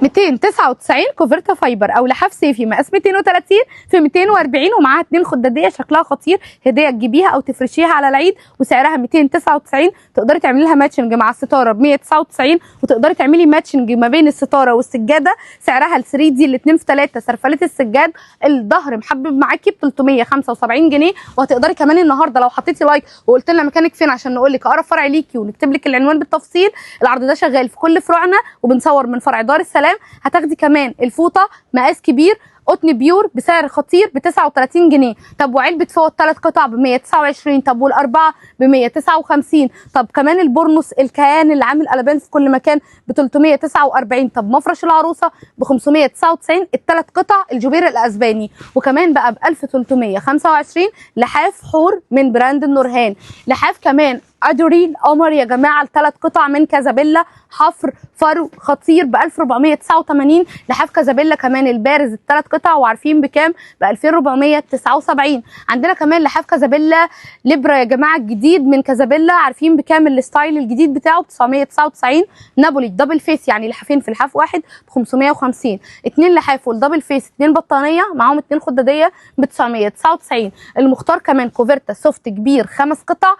299 كوفرتا فايبر او لحاف صيفي مقاس 230 في 240 ومعاها 2 خداديه شكلها خطير، هديه تجيبيها او تفرشيها على العيد وسعرها 299. تقدري تعملي لها ماتشنج مع الستاره ب 199 وتقدري تعملي ماتشنج ما بين الستاره والسجاده سعرها ال 3 دي الاثنين في 3 سرفله السجاد الظهر محبب معاكي ب 375 جنيه. وهتقدري كمان النهارده لو حطيتي لايك وقلت لنا مكانك فين عشان نقول لك اقرب فرع ليكي ونكتب لك العنوان بالتفصيل. العرض ده شغال في كل فروعنا وبنصور من فرع دار السلام. هتاخدي كمان الفوطه مقاس كبير قطن بيور بسعر خطير ب 39 جنيه. طب وعلبه فوط 3 قطع ب 129. طب والاربعه ب 159. طب كمان البورنوس الكيان اللي عامل قلبان في كل مكان ب 349. طب مفرش العروسه ب 599 الثلاث قطع الجبير الاسباني. وكمان بقى ب 1325 لحاف حور من براند النورهان. لحاف كمان ادورين قمر يا جماعه الثلاث قطع من كازابيلا حفر فرو خطير ب 1489. لحاف كازابيلا كمان البارز الثلاث قطع وعارفين بكام؟ ب 2479. عندنا كمان لحاف كازابيلا ليبرا يا جماعه الجديد من كازابيلا عارفين بكام؟ الستايل الجديد بتاعه ب 999. نابولي دبل فيس يعني لحافين في لحاف واحد ب 550. 2 لحاف والدبل فيس 2 بطانيه معاهم 2 خداديه ب 999. المختار كمان كوفرتا سوفت كبير 5 قطع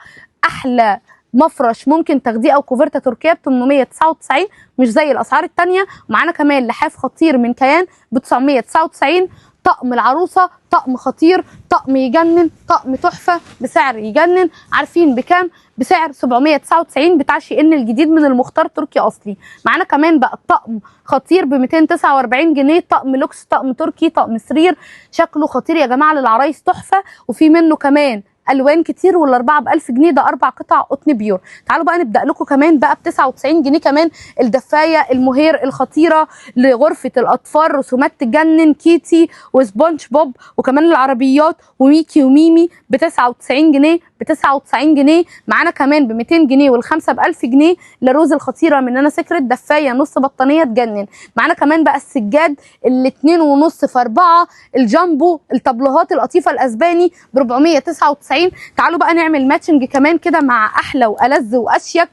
احلى مفرش ممكن تاخديه او كوفرتا تركيا ب 899 مش زي الاسعار الثانيه. ومعانا كمان لحاف خطير من كيان ب 999. طقم العروسه طقم خطير طقم يجنن طقم تحفه بسعر يجنن عارفين بكام؟ بسعر 799 بتاع شي ان الجديد من المختار تركي اصلي. معانا كمان بقى طقم خطير ب 249 جنيه طقم لوكس طقم تركي طقم سرير شكله خطير يا جماعه للعرايس تحفه وفي منه كمان الوان كتير والاربعه ب 1000 جنيه ده 4 قطع قطن بيور. تعالوا بقى نبدا لكم كمان بقى ب 99 جنيه كمان الدفايه المهير الخطيره لغرفه الاطفال رسومات تجنن كيتي وسبونج بوب وكمان العربيات وميكي وميمي ب 99 جنيه ب 99 جنيه. معانا كمان ب 200 جنيه والخمسه ب 1000 جنيه لروز الخطيره من انا سكرت دفايه نص بطانيه تجنن. معانا كمان بقى السجاد الاثنين ونص في 4 الجامبو الطبلوهات القطيفه الاسباني ب 499. تعالوا بقى نعمل ماتشنج كمان كده مع احلى والذ واشيك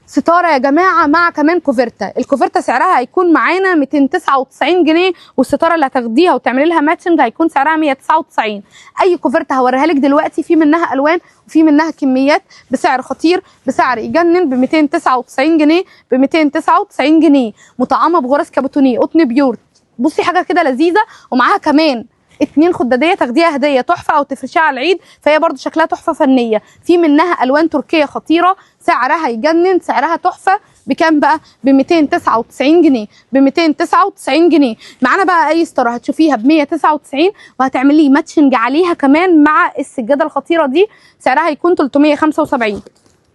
ستاره يا جماعه مع كمان كوفرتا. الكوفرتا سعرها هيكون معانا 299 جنيه والستاره اللي هتاخديها وتعملي لها ماتشنج هيكون سعرها 199. اي كوفرتا هوريها لك دلوقتي في منها الوان وفي منها كميات بسعر خطير بسعر يجنن ب 299 جنيه ب 299 جنيه مطعمه بغرز كابوتونيه قطن بيور. بصي حاجه كده لذيذه ومعاها كمان 2 خداديه تاخديها هديه تحفه او تفرشيها على العيد فهي برده شكلها تحفه فنيه. في منها الوان تركيه خطيره سعرها يجنن سعرها تحفه بكام بقى؟ ب 299 جنيه ب 299 جنيه. معانا بقى اي ستاره هتشوفيها ب 199 وهتعملي ماتشنج عليها كمان مع السجاده الخطيره دي سعرها هيكون 375.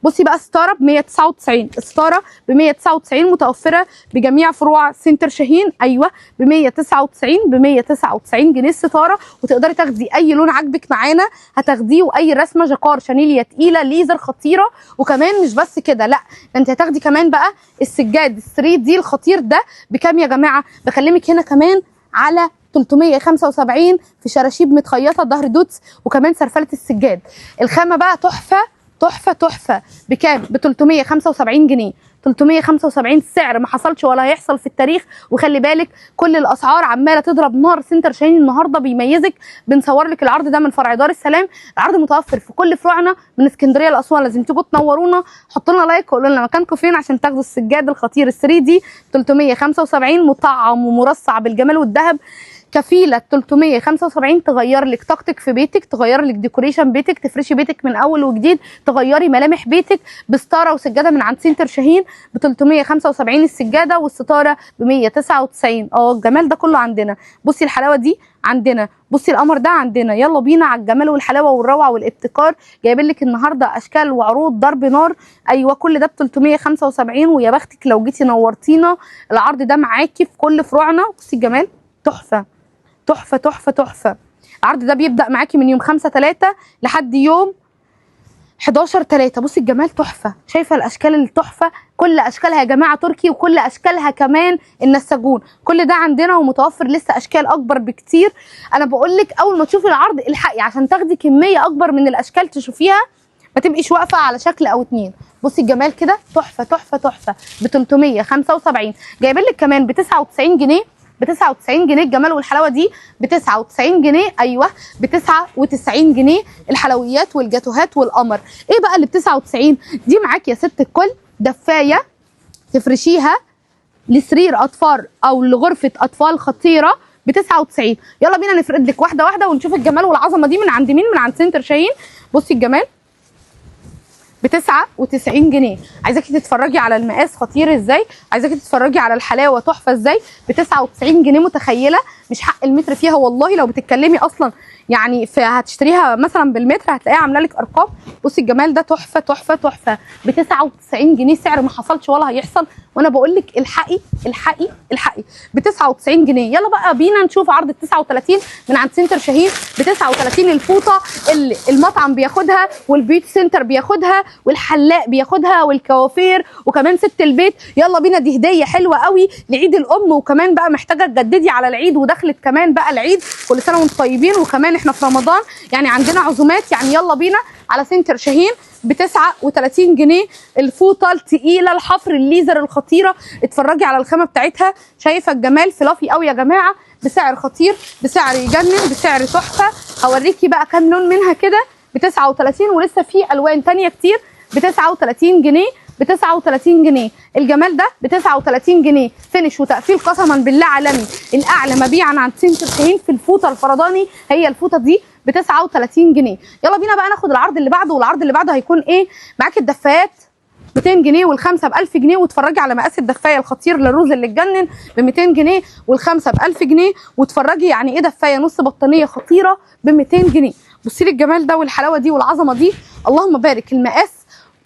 بصي بقى الستاره ب 199 الستاره ب 199 متوفره بجميع فروع سنتر شاهين. ايوه ب 199 ب 199 جنيه الستاره وتقدري تاخدي اي لون عاجبك معانا هتاخديه واي رسمه جاكار شانيليا تقيله ليزر خطيره. وكمان مش بس كده لا انت هتاخدي كمان بقى السجاد 3 دي الخطير ده بكام يا جماعه؟ بكلمك هنا كمان على 375 في شراشيب متخيطه ظهر دوتس وكمان سرفله السجاد. الخامه بقى تحفه تحفه تحفه بكام؟ ب 375 جنيه 375 سعر ما حصلش ولا هيحصل في التاريخ. وخلي بالك كل الاسعار عماله تضرب نار. سنتر شاهين النهارده بيميزك بنصور لك العرض ده من فرع دار السلام. العرض متوفر في كل فروعنا من اسكندريه لاسوان. لازم تيجوا تنورونا حطوا لنا لايك وقولوا لنا مكانكم فين عشان تاخدوا السجاد الخطير ال 3 دي 375 مطعم ومرصع بالجمال والذهب كفيله 375 تغير لك طاقتك في بيتك تغير لك ديكوريشن بيتك تفرشي بيتك من اول وجديد تغيري ملامح بيتك بستاره وسجاده من عند سنتر شاهين ب 375 السجاده والستاره ب 199. الجمال ده كله عندنا. بصي الحلاوه دي عندنا بصي القمر ده عندنا. يلا بينا على الجمال والحلاوه والروعه والابتكار. جايبين لك النهارده اشكال وعروض ضرب نار. ايوه كل ده ب 375 ويا بختك لو جيتي نورتينا. العرض ده معاكي في كل فروعنا. بصي الجمال تحفه تحفه تحفه تحفه. العرض ده بيبدا معاكي من يوم 5/3 لحد يوم 11/3. بصي الجمال تحفه. شايفه الاشكال التحفه كل اشكالها يا جماعه تركي وكل اشكالها كمان النساجون. كل ده عندنا ومتوفر لسه اشكال اكبر بكتير. انا بقول لك اول ما تشوفي العرض الحقي عشان تاخدي كميه اكبر من الاشكال تشوفيها ما تبقيش واقفه على شكل او اتنين. بصي الجمال كده تحفه تحفه تحفه ب 375. جايبين لك كمان ب 99 جنيه، ب 99 جنيه الجمال والحلاوه دي ب 99 جنيه. ايوه ب 99 جنيه الحلويات والجاتوهات والقمر. ايه بقى اللي ب 99 دي؟ معاك يا ست الكل دفايه تفرشيها لسرير اطفال او لغرفه اطفال خطيره ب 99. يلا بينا نفرد لك واحده واحده ونشوف الجمال والعظمه دي من عند مين؟ من عند سنتر شاهين. بصي الجمال ب 99 جنيه. عايزاكي تتفرجي على المقاس خطير ازاي، عايزاكي تتفرجي على الحلاوه تحفه ازاي ب 99 جنيه. متخيله؟ مش حق المتر فيها والله. لو بتتكلمي اصلا يعني هتشتريها مثلا بالمتر هتلاقيها عامله لك ارقام. بصي الجمال ده تحفه تحفه تحفه ب 99 جنيه. سعر ما حصلش ولا هيحصل، وانا بقول لك الحقي الحقي الحقي ب 99 جنيه. يلا بقى بينا نشوف عرض ال 39 من عند سنتر شاهين. ب 39 الفوطه اللي المطعم بياخدها والبيوت سنتر بياخدها والحلاق بياخدها والكوافير وكمان ست البيت. يلا بينا، دي هديه حلوه قوي لعيد الام، وكمان بقى محتاجه تجددي على العيد ودخلت كمان بقى العيد. كل سنه وانتم طيبين، وكمان احنا في رمضان يعني عندنا عزومات. يعني يلا بينا على سنتر شاهين ب 39 جنيه الفوطه التقيله الحفر الليزر الخطيره. اتفرجي على الخامه بتاعتها، شايفه الجمال؟ فلافي قوي يا جماعه، بسعر خطير، بسعر يجنن، بسعر تحفه. هوريكي بقى كام لون منها كده ب 39، ولسه في الوان ثانيه كتير ب 39 جنيه. ب 39 جنيه الجمال ده ب 39 جنيه فينش وتقفيل قسما بالله عالمي. الاعلى مبيعا عند سنتر شاهين في الفوطه الفرداني هي الفوطه دي ب 39 جنيه. يلا بينا بقى ناخد العرض اللي بعده، والعرض اللي بعده هيكون ايه؟ معاكي الدفايات 200 جنيه والخمسه ب 1000 جنيه. واتفرجي على مقاس الدفايه الخطير للروز اللي اتجنن ب 200 جنيه والخمسه ب 1000 جنيه. واتفرجي يعني ايه دفايه نص بطانيه خطيره ب 200 جنيه. بصي لي الجمال ده والحلاوه دي والعظمه دي، اللهم بارك. المقاس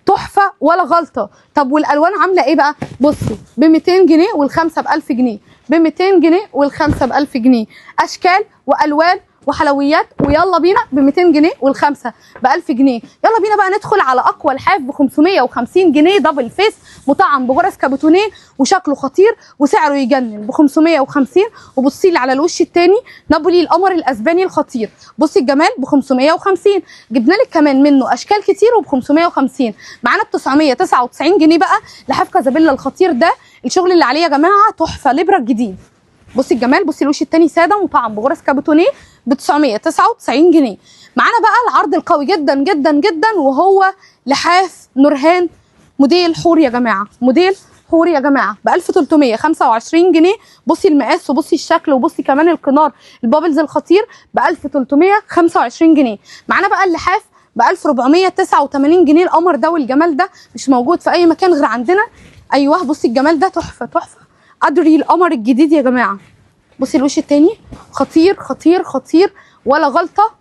تحفه ولا غلطه. طب والالوان عامله ايه بقى؟ بصي ب 200 جنيه والخمسه ب 1000 جنيه، ب 200 جنيه والخمسه ب 1000 جنيه. اشكال والوان وحلويات. ويلا بينا ب 200 جنيه والخمسه ب 1000 جنيه. يلا بينا بقى ندخل على اقوى لحاف ب 550 جنيه دبل فيس مطعم بغرز كابوتونيه وشكله خطير وسعره يجنن ب 550. وبصي لي على الوش الثاني نابولي القمر الاسباني الخطير. بصي الجمال ب 550. جبنا لك كمان منه اشكال كتير وب 550. معانا ب 999 جنيه بقى لحاف كازابيلا الخطير ده. الشغل اللي عليه يا جماعه تحفه، لبره الجديد. بصي الجمال، بصي الوش الثاني ساده مطعم بغرز كابوتونيه ب 999 جنيه. معانا بقى العرض القوي جدا جدا جدا وهو لحاف نورهان موديل حور يا جماعه، موديل حور يا جماعه ب 1325 جنيه. بصي المقاس وبصي الشكل وبصي كمان القنار البابلز الخطير ب 1325 جنيه. معانا بقى اللحاف ب 1489 جنيه. القمر ده والجمال ده مش موجود في اي مكان غير عندنا. ايوه بصي الجمال ده تحفه تحفه. قدري القمر الجديد يا جماعه. بصي الوش التاني خطير خطير خطير ولا غلطه.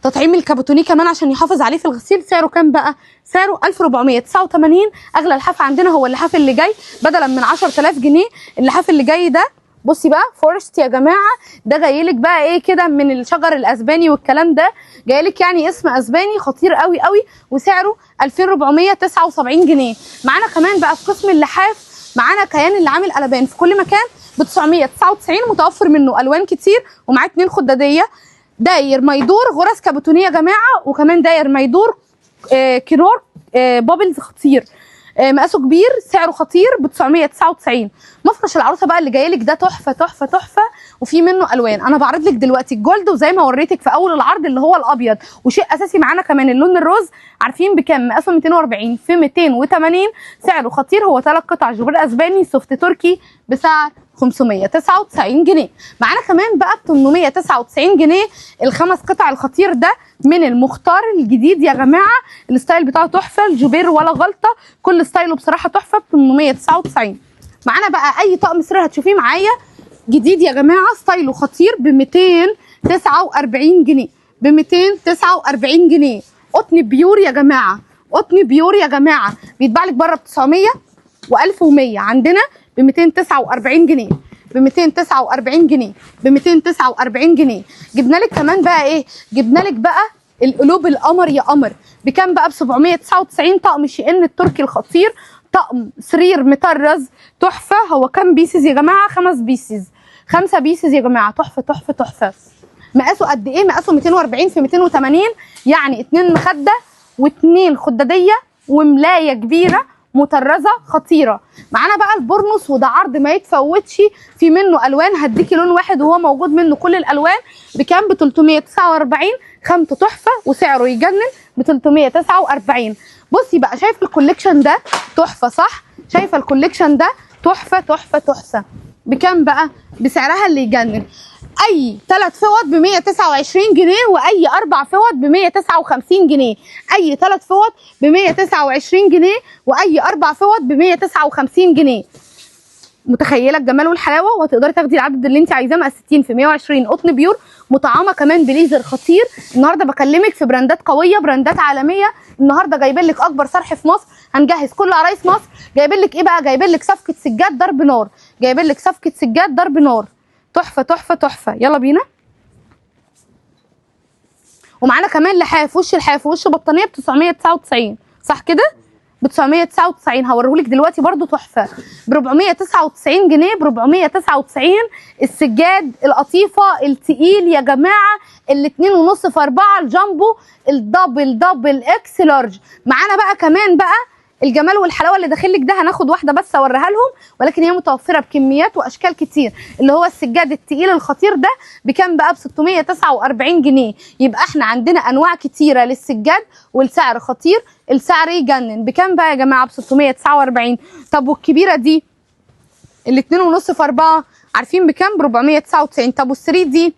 تطعيم الكابوتونيه كمان عشان يحافظ عليه في الغسيل. سعره كام بقى؟ سعره 1489. اغلى لحاف عندنا هو اللحاف اللي جاي بدلا من 10000 جنيه. اللحاف اللي جاي ده بصي بقى فورست يا جماعه، ده جايلك بقى ايه كده من الشجر الاسباني والكلام ده، جايلك يعني اسم اسباني خطير قوي قوي وسعره 2479 جنيه. معانا كمان بقى في قسم اللحاف معانا كيان اللي عامل قلبان في كل مكان ب 999. متوفر منه الوان كتير ومعاه 2 خداديه. داير ما يدور غرز كابوتونيه يا جماعه، وكمان داير ما يدور كنار بابلز خطير. مقاسه كبير، سعره خطير ب 999. مفرش العروسه بقى اللي جاي لك ده تحفه تحفه تحفه وفي منه الوان. انا بعرض لك دلوقتي الجولد وزي ما وريتك في اول العرض اللي هو الابيض، وشيء اساسي معانا كمان اللون الروز. عارفين بكام؟ مقاسه 240 في 280. سعره خطير، هو 3 قطع جبر اسباني سوفت تركي بسعر 599 جنيه. معانا كمان بقى ب 899 جنيه الخمس قطع الخطير ده من المختار الجديد يا جماعه. الستايل بتاعه تحفه، الجوبير ولا غلطه، كل ستايله بصراحه تحفه ب 899. معانا بقى اي طقم سرير هتشوفيه معايا جديد يا جماعه ستايله خطير ب 249 جنيه، ب 249 جنيه. قطن بيور يا جماعه، قطن بيور يا جماعه، بيتباع لك بره ب 900 و1100، عندنا ب 249 جنيه، ب 249 جنيه، ب 249 جنيه. جبنا لك كمان بقى ايه؟ جبنا لك بقى القلوب القمر يا قمر بكام بقى؟ ب 799. طقم شي ان التركي الخطير، طقم سرير مطرز تحفه. هو كام بيسز يا جماعه؟ 5 بيسز، 5 بيسز يا جماعه، تحفه تحفه تحفه. مقاسه قد ايه؟ مقاسه 240 في 280، يعني 2 مخده و2 خداديه وملايه كبيره مطرزه خطيره. معانا بقى البورنوس، وده عرض ما يتفوتش، في منه الوان، هديكي لون واحد وهو موجود منه كل الالوان. بكام؟ ب 349. خامته تحفه وسعره يجنن ب 349. بصي بقى، شايف الكوليكشن ده تحفه صح؟ شايفه الكوليكشن ده تحفه تحفه تحفه. بكام بقى؟ بسعرها اللي يجنن. اي 3 فوط ب 129 جنيه، واي 4 فوط ب 159 جنيه. اي 3 فوط ب 129 جنيه، واي 4 فوط ب 159 جنيه. متخيله الجمال والحلاوه؟ وهتقدري تاخدي العدد اللي انت عايزاه، مقاستين في 120 قطن بيور، مطعمه كمان بليزر خطير. النهارده بكلمك في براندات قويه، براندات عالميه. النهارده جايبين لك اكبر صرح في مصر، هنجهز كل عرايس مصر. جايبين لك ايه بقى؟ جايبين لك صفقه سجاد ضرب نار، جايبين لك صفقه سجاد ضرب نار. تحفه تحفه تحفه. يلا بينا. ومعانا كمان لحاف، وش الحاف ووش بطانيه ب 999 صح كده؟ ب 999 هوريهولك دلوقتي برده تحفه ب 499 جنيه. ب 499 السجاد القطيفه التقيل يا جماعه، ال2.5 في 4 الجامبو الدبل اكس لارج. معانا بقى كمان بقى الجمال والحلاوه اللي داخل لك ده، هناخد واحده بس اوريها لهم، ولكن هي متوفره بكميات واشكال كتير. اللي هو السجاد التقيل الخطير ده بكام بقى؟ ب 649 جنيه. يبقى احنا عندنا انواع كتيره للسجاد والسعر خطير، السعر يجنن. بكام بقى يا جماعه؟ ب 649. طب والكبيره دي ال2.5 في 4 عارفين بكام؟ ب 499. طب وال3 دي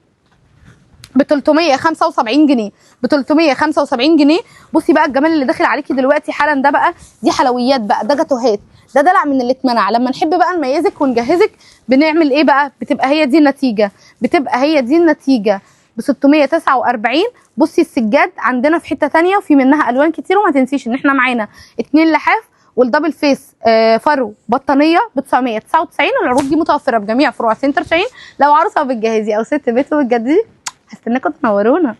ب 375 جنيه. ب 375 جنيه. بصي بقى الجمال اللي داخل عليكي دلوقتي حالا ده بقى، دي حلويات بقى، ده جاتوهات، ده دلع من اللي اتمنع. لما نحب بقى نميزك ونجهزك بنعمل ايه بقى؟ بتبقى هي دي النتيجه، بتبقى هي دي النتيجه ب 649. بصي السجاد عندنا في حته ثانيه، وفي منها الوان كتير. وما تنسيش ان احنا معانا 2 لحاف والدبل فيس فرو بطانيه ب 999. العروض دي متوفره بجميع فروع سنتر شاهين. لو عروسه بتجهزي او ست بيت بتجددي، هستناكم تنورونا.